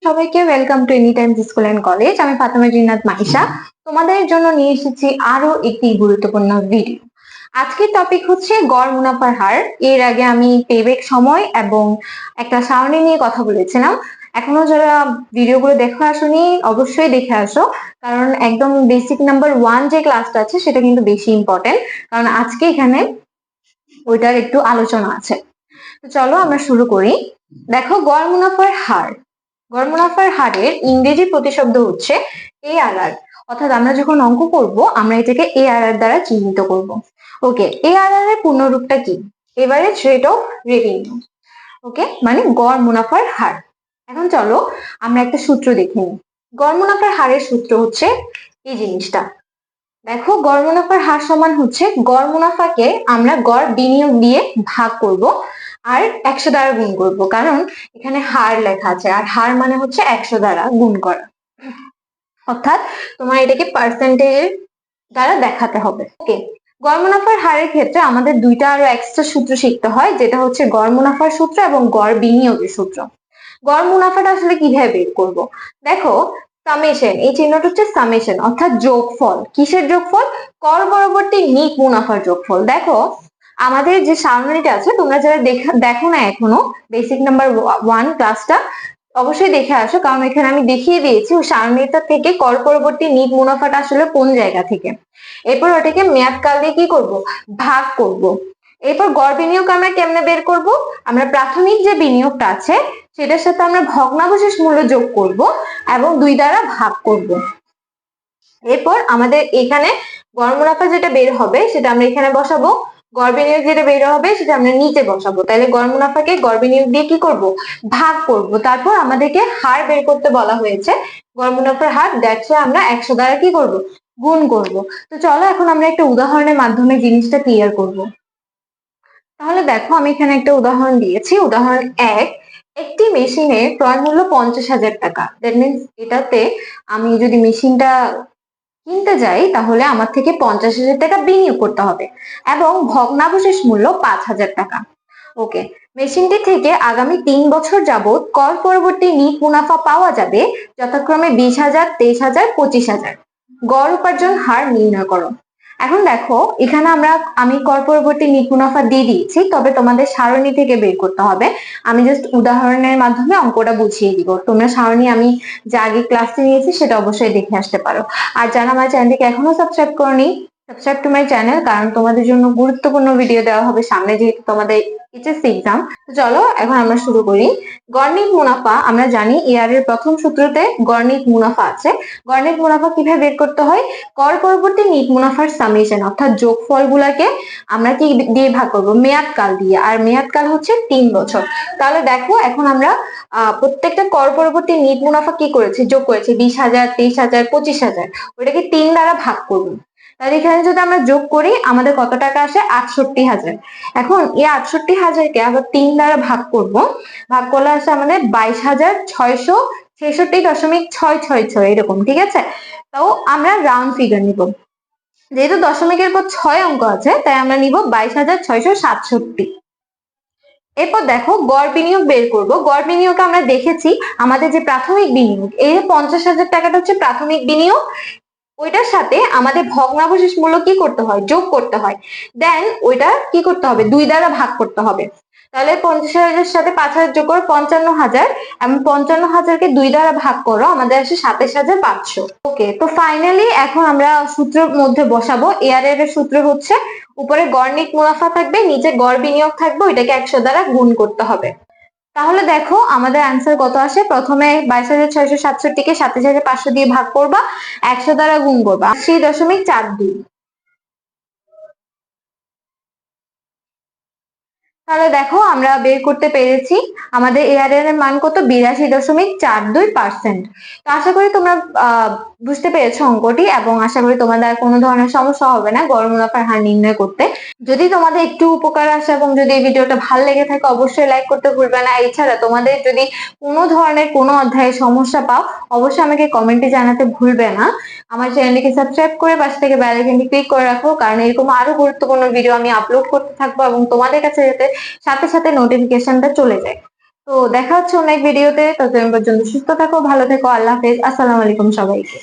সবাইকে welcome to any time school and college. আমি ফাতেমা জিন্নাত মাইশা তোমাদের জন্য নিয়ে এসেছি আরো একটি গুরুত্বপূর্ণ ভিডিও। আজকের টপিক হচ্ছে গড় মুনাফার হার। এর আগে আমি পেব্যাক সময় এবং একটা সারণী নিয়ে কথা বলেছিলাম। এখনো যারা ভিডিওগুলো দেখে আসোনি অবশ্যই দেখে আসো, কারণ একদম বেসিক নাম্বার 1 যে ক্লাসটা আছে সেটা কিন্তু বেশি ইম্পর্টেন্ট, কারণ আজকে এখানে ওইটার একটু আলোচনা আছে। তো চলো আমরা শুরু করি। দেখো, গড় মুনাফার হার। গড় মুনাফার হারের ইংরেজি প্রতিশব্দ হচ্ছে ARR, অর্থাৎ আমরা যখন অঙ্ক করব আমরা এটাকে ARR দ্বারা চিহ্নিত করব। ওকে, ARR এর পূর্ণরূপটা কি? Average rate of revenue. Okay, মানে গড় মুনাফার হার। এখন চলো আমরা একটা সূত্র দেখে নিই। গড় মুনাফার হারের সূত্র হচ্ছে এই জিনিসটা। দেখো, গড় মুনাফার হার সমান হচ্ছে গড় মুনাফাকে আমরা গড় বিনিয়োগ দিয়ে ভাগ করব আর 100 দ্বারা গুণ করব, কারণ এখানে হার লেখা আছে আর হার মানে হচ্ছে 100 দ্বারা গুণ করা, অর্থাৎ তোমার এটাকে পার্সেন্টেজ দ্বারা দেখাতে হবে। ওকে, গড় মুনাফার হারের ক্ষেত্রে আমাদের দুইটা আরো এক্সট্রা সূত্র শিখতে হয়, যেটা হচ্ছে গড় মুনাফার সূত্র এবং গড় বিনিয়োগের সূত্র। গড় মুনাফাটা আসলে কিভাবে বের করব? দেখো, সামেশন, এই চিহ্নটা হচ্ছে সামেশন, অর্থাৎ যোগফল। কিসের যোগফল? কর পরবর্তী নিট মুনাফার যোগফল। দেখো, আমাদের যে সারণীটা আছে, তোমরা যারা দেখো না এখনো বেসিক নাম্বার 1 ক্লাসটা, অবশ্যই দেখে আসো, কারণ এখানে আমি দেখিয়ে দিয়েছি ওই সারণীটা থেকে কর পরবর্তী নিট মুনাফাটা আসলে কোন জায়গা থেকে। এরপর ওটাকে মেয়াদকাল দিয়ে কি করব? ভাগ করব। এরপর গড় বিনিয়োগ আমরা কেমনে বের করব? আমরা প্রাথমিক যে বিনিয়োগটা আছে সেটার সাথে আমরা ভগ্নাবশেষ মূল্য যোগ করব এবং 2 দ্বারা ভাগ করব। এরপর আমাদের এখানে গড় মুনাফা যেটা বের হবে সেটা আমরা এখানে বসাবো, গড় বিনিয়োগ যেটা বের হবে সেটা আমরা নিচে বসাবো। তাহলে গড় মুনাফাকে গড় বিনিয়োগ দিয়ে কি করব? ভাগ করব। তারপর আমাদেরকে হার বের করতে বলা হয়েছে, গড় মুনাফার হার, দ্যাটস আমরা 100 দ্বারা কি করব? গুণ করব। তো চলো এখন আমরা একটা উদাহরণের মাধ্যমে জিনিসটা ক্লিয়ার করব। তাহলে দেখো, আমি এখানে একটা উদাহরণ দিয়েছি। উদাহরণ 1, একটি মেশিনের ক্রয় মূল্য 50,000 টাকা। দ্যাট মিনস এটাতে আমি যদি মেশিনটা কিনতে যাই তাহলে আমার থেকে 50,000 টাকা বিনিয়োগ করতে হবে এবং ভগ্নাবশেষ মূল্য 5,000 টাকা। ওকে, মেশিনটি থেকে আগামী 3 বছর যাবত কর পরবর্তী নিট মুনাফা পাওয়া যাবে যথাক্রমে 20,000, 23,000, 25,000। গড় উপার্জন হার নির্ণয় করো। এখন দেখো, এখানে আমি কর পরবর্তী নিট মুনাফা দিয়ে দিয়েছি, তবে তোমাদের সারণী থেকে বের করতে হবে। আমি জাস্ট উদাহরণের মাধ্যমে অঙ্কটা বুঝিয়ে দিব। তোমরা সারণী আমি যে আগে ক্লাসে নিয়েছি সেটা অবশ্যই দেখে আসতে পারো। আর যারা আমার চ্যানেলটিকে এখনো সাবস্ক্রাইব করনি, সাবস্ক্রাইব টু মাই চ্যানেল, কারণ তোমাদের জন্য গুরুত্বপূর্ণ ভিডিও দেওয়া হবে সামনে, যেহেতু তোমাদের এইচএসসি এক্সাম। তো চলো এখন আমরা শুরু করি। গড়নিট মুনাফা আমরা জানি, এআর এর প্রথম সূত্রতে গড়নিট মুনাফা আছে। গড়নিট মুনাফা কিভাবে বের করতে হয়? কর পরবর্তী নিট মুনাফার সামেশন, অর্থাৎ যোগফল গুলাকে আমরা কি দিয়ে ভাগ করব? মেয়াদকাল দিয়ে, আর মেয়াদকাল হচ্ছে 3 বছর। তাহলে দেখো, এখন আমরা প্রত্যেকটা কর পরবর্তী নিট মুনাফা কি করেছি? যোগ করেছি 20,000, 23,000, 25,000, ওইটাকে 3 দ্বারা ভাগ করব। তাহলে এখানে যদি আমরা যোগ করি আমাদের কত টাকা আসে? 68,000। এখন এই 68,000কে আবার 3 দ্বারা ভাগ করব, ভাগ করলে আসে আমাদের 22,666.666 এরকম, ঠিক আছে? তো আমরা রাউন্ড ফিগার নিব, যেহেতু দশমিকের পর 6 অঙ্ক আছে তাই আমরা নিব 22,667। এরপর দেখো, গড় বিনিয়োগ বের করব। গড় বিনিয়োগ আমরা দেখেছি আমাদের যে প্রাথমিক বিনিয়োগ, এই 50,000 টাকাটা হচ্ছে প্রাথমিক বিনিয়োগ, ওইটার সাথে আমাদের ভগ্নাবশেষ মূল্য কি করতে হয়? যোগ করতে হয়। দেন ওইটা কি করতে হবে? 2 দ্বারা ভাগ করতে হবে। তাহলে 50,000 সাথে 5,000 যোগ করো 55,000, এবং 55,000কে 2 দ্বারা ভাগ করো, আমাদের আসে 27,500। ওকে, তো ফাইনালি এখন আমরা সূত্রের মধ্যে বসাবো। এআর এর সূত্র হচ্ছে উপরে গড় নিট মুনাফা থাকবে, নিচে গড় বিনিয়োগ থাকবে, ওইটাকে 100 দ্বারা গুণ করতে হবে। তাহলে দেখো আমাদের অ্যান্সার কত আসে। প্রথমে 22,667কে 27,500 দিয়ে ভাগ করবা, 100 দ্বারা গুণ করবা, 80.42। তাহলে দেখো আমরা বের করতে পেরেছি আমাদের এআরএর এর মান কত? 82.42%। তো আশা করি তোমরা বুঝতে পেরেছো অঙ্কটি, এবং আশা করি তোমাদের কোনো ধরনের সমস্যা হবে না গড় মুনাফার হার নির্ণয় করতে। যদি তোমাদের একটু উপকার আসে এবং যদি এই ভিডিওটা ভালো লেগে থাকে অবশ্যই লাইক করতে ভুলবে না। এছাড়া তোমাদের যদি কোনো ধরনের কোনো অধ্যায়ে সমস্যা পাও অবশ্যই আমাকে কমেন্টে জানাতে ভুলবে না। আমার চ্যানেলটিকে সাবস্ক্রাইব করে পাশে থেকে বেল আইকনটি ক্লিক করে রাখো, কারণ এরকম আরো গুরুত্বপূর্ণ ভিডিও আমি আপলোড করতে থাকবো এবং তোমাদের কাছে যাতে সাথে সাথে নোটিফিকেশনটা চলে যায়। তো দেখা হচ্ছে অনেক ভিডিওতে, ততদিন পর্যন্ত সুস্থ থাকো, ভালো থেকো, আল্লাহ হাফেজ, আসসালামু আলাইকুম সবাইকে।